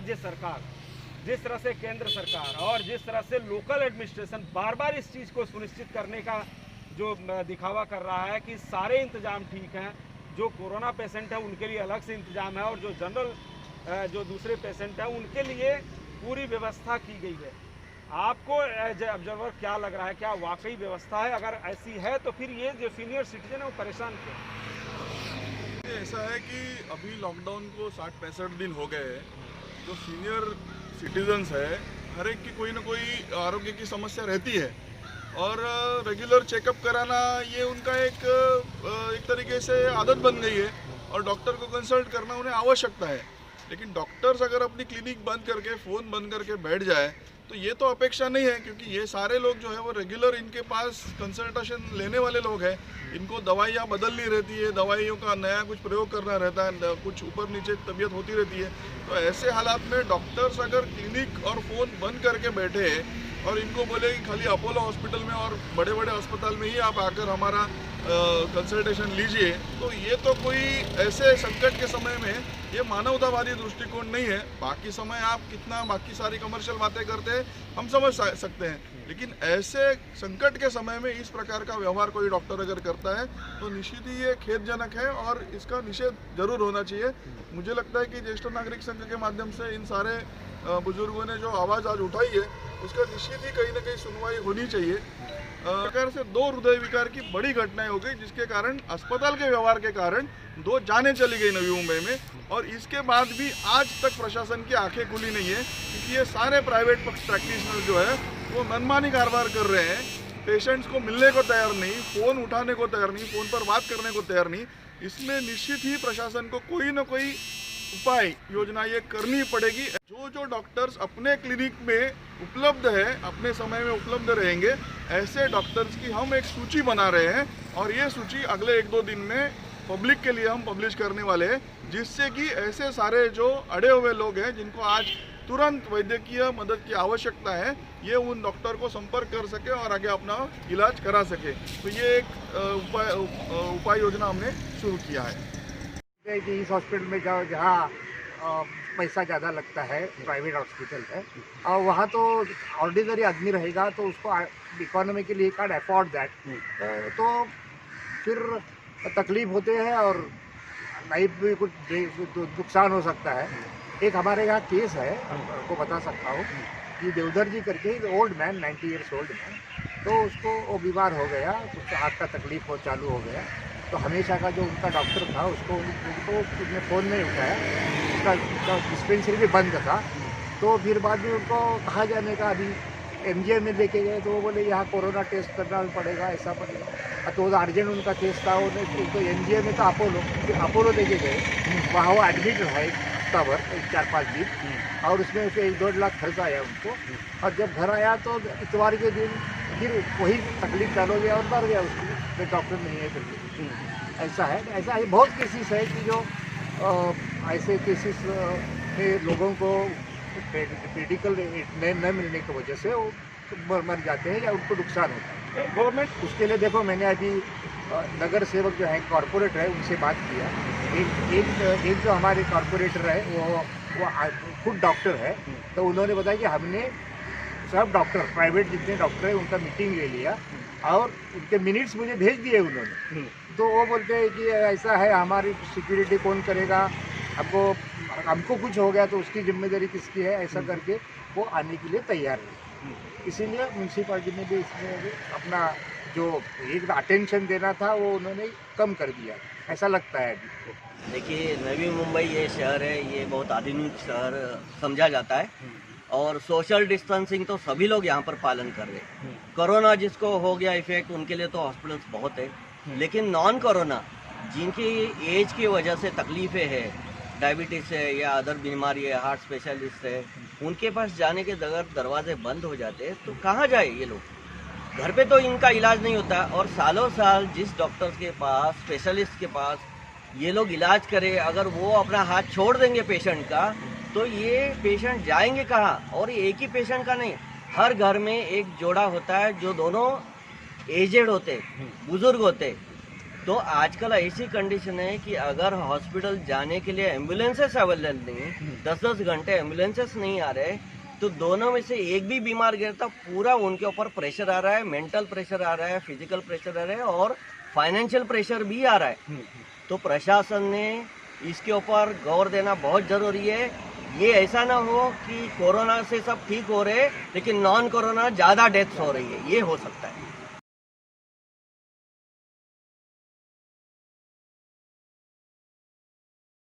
राज्य सरकार, जिस तरह से केंद्र सरकार और जिस तरह से लोकल एडमिनिस्ट्रेशन बार बार इस चीज़ को सुनिश्चित करने का जो दिखावा कर रहा है कि सारे इंतजाम ठीक हैं, जो कोरोना पेशेंट है उनके लिए अलग से इंतजाम है और जो जनरल जो दूसरे पेशेंट हैं उनके लिए पूरी व्यवस्था की गई है। आपको एज ए ऑब्जर्वर क्या लग रहा है, क्या वाकई व्यवस्था है? अगर ऐसी है तो फिर ये जो सीनियर सिटीजन है वो परेशान क्यों? ऐसा है कि अभी लॉकडाउन को 60-65 दिन हो गए हैं। जो सीनियर सिटीजन्स है, हर एक की कोई ना कोई आरोग्य की समस्या रहती है और रेगुलर चेकअप कराना ये उनका एक तरीके से आदत बन गई है और डॉक्टर को कंसल्ट करना उन्हें आवश्यकता है। लेकिन डॉक्टर्स अगर अपनी क्लिनिक बंद करके फ़ोन बंद करके बैठ जाए तो ये तो अपेक्षा नहीं है, क्योंकि ये सारे लोग जो है वो रेगुलर इनके पास कंसल्टेशन लेने वाले लोग हैं। इनको दवाइयाँ बदलनी रहती है, दवाइयों का नया कुछ प्रयोग करना रहता है, कुछ ऊपर नीचे तबीयत होती रहती है। तो ऐसे हालात में डॉक्टर्स अगर क्लिनिक और फ़ोन बंद करके बैठे और इनको बोले कि खाली अपोलो हॉस्पिटल में और बड़े बड़े अस्पताल में ही आप आकर हमारा कंसल्टेशन लीजिए, तो ये तो कोई ऐसे संकट के समय में ये मानवतावादी दृष्टिकोण नहीं है। बाकी समय आप कितना बाकी सारी कमर्शियल बातें करते हैं हम समझ सकते हैं, लेकिन ऐसे संकट के समय में इस प्रकार का व्यवहार कोई डॉक्टर अगर करता है तो निश्चित ही ये खेदजनक है और इसका निषेध जरूर होना चाहिए। मुझे लगता है कि ज्येष्ठ नागरिक संघ के माध्यम से इन सारे बुजुर्गों ने जो आवाज़ आज उठाई है उसका निश्चित ही कहीं ना कहीं सुनवाई होनी चाहिए। प्रकार से 2 हृदय विकार की बड़ी घटनाएं हो गई, जिसके कारण अस्पताल के व्यवहार के कारण 2 जानें चली गई नवी मुंबई में, और इसके बाद भी आज तक प्रशासन की आंखें खुली नहीं है, क्योंकि ये सारे प्राइवेट प्रैक्टिशनर जो है वो मनमानी कारोबार कर रहे हैं। पेशेंट्स को मिलने को तैयार नहीं, फ़ोन उठाने को तैयार नहीं, फ़ोन पर बात करने को तैयार नहीं। इसमें निश्चित ही प्रशासन को कोई ना कोई उपाय योजना ये करनी पड़ेगी। जो डॉक्टर्स अपने क्लिनिक में उपलब्ध है, अपने समय में उपलब्ध रहेंगे, ऐसे डॉक्टर्स की हम एक सूची बना रहे हैं और ये सूची अगले 1-2 दिन में पब्लिक के लिए हम पब्लिश करने वाले हैं, जिससे कि ऐसे सारे जो अड़े हुए लोग हैं जिनको आज तुरंत वैद्यकीय मदद की आवश्यकता है, ये उन डॉक्टर को संपर्क कर सके और आगे अपना इलाज करा सके। तो ये एक उपाय योजना हमने शुरू किया है कि इस हॉस्पिटल में जाओ जहाँ पैसा ज़्यादा लगता है, प्राइवेट हॉस्पिटल है, और वहाँ तो ऑर्डिनरी आदमी रहेगा तो उसको इकोनॉमी के लिए कांट अफोर्ड दैट, तो फिर तकलीफ होते हैं और लाइफ भी कुछ नुकसान हो सकता है। एक हमारे यहाँ केस है, आपको बता सकता हूँ कि देवधर जी करके old man, 90 years old man, तो उसको वो बीमार हो गया, उसको हाथ का तकलीफ हो चालू हो गया। तो हमेशा का जो उनका डॉक्टर था उसको उसने फ़ोन नहीं उठाया, उसका डिस्पेंसरी भी बंद था। तो फिर बाद में उनको कहा जाने का अभी MGM में लेके गए, तो वो बोले यहाँ कोरोना टेस्ट करना पड़ेगा, ऐसा पड़ेगा। तो अर्जेंट उनका केस था, उन्हें तो MGM में तो अपोलो लेके गए, वहाँ वो एडमिट रहा एक हफ्ता भर, 4-5 दिन, और उसमें उसे 1-2 लाख खर्च आया उनको। और जब घर आया तो इतवार के दिन फिर वही तकलीफ चालू हो गया और मर गया उसको, तो डॉक्टर नहीं है करके। ऐसा है बहुत केसेस है कि जो ऐसे केसेस में लोगों को मेडिकल न मिलने की वजह से वो मर जाते हैं या उनको नुकसान होता है। गवर्नमेंट उसके लिए देखो, मैंने अभी नगर सेवक जो है कॉरपोरेटर है उनसे बात किया। एक जो हमारे कॉरपोरेटर है वो खुद डॉक्टर है, तो उन्होंने बताया कि हमने सब डॉक्टर, प्राइवेट जितने डॉक्टर हैं उनका मीटिंग ले लिया और उनके मिनट्स मुझे भेज दिए उन्होंने। तो वो बोलते हैं कि ऐसा है, हमारी सिक्योरिटी कौन करेगा, हमको कुछ हो गया तो उसकी जिम्मेदारी किसकी है, ऐसा करके वो आने के लिए तैयार है। इसीलिए म्यूनसिपालिटी ने भी इसमें अपना जो एक अटेंशन देना था वो उन्होंने कम कर दिया, ऐसा लगता है अभी। देखिए, नवी मुंबई ये शहर है, ये बहुत आधुनिक शहर समझा जाता है और सोशल डिस्टेंसिंग तो सभी लोग यहाँ पर पालन कर रहे हैं। कोरोना जिसको हो गया इफेक्ट, उनके लिए तो हॉस्पिटल्स बहुत है, लेकिन नॉन कोरोना जिनकी एज की वजह से तकलीफ़ें है, डायबिटीज़ है या अदर बीमारी है, हार्ट स्पेशलिस्ट है, उनके पास जाने के दरवाजे बंद हो जाते हैं तो कहाँ जाए ये लोग? घर पे तो इनका इलाज नहीं होता, और सालों साल जिस डॉक्टर्स के पास, स्पेशलिस्ट के पास ये लोग इलाज करें, अगर वो अपना हाथ छोड़ देंगे पेशेंट का तो ये पेशेंट जाएंगे कहाँ? और एक ही पेशेंट का नहीं, हर घर में एक जोड़ा होता है जो दोनों एजेड होते, बुजुर्ग होते, तो आजकल ऐसी कंडीशन है कि अगर हॉस्पिटल जाने के लिए एम्बुलेंसेस अवेलेबल नहीं, 10-10 घंटे एम्बुलेंसेस नहीं आ रहे, तो दोनों में से एक भी बीमार गिरता पूरा उनके ऊपर प्रेशर आ रहा है, मेंटल प्रेशर आ रहा है, फिजिकल प्रेशर आ रहा है और फाइनेंशियल प्रेशर भी आ रहा है। तो प्रशासन ने इसके ऊपर गौर देना बहुत जरूरी है। ये ऐसा ना हो कि कोरोना से सब ठीक हो रहे लेकिन नॉन कोरोना ज़्यादा डेथ्स हो रही है, ये हो सकता है।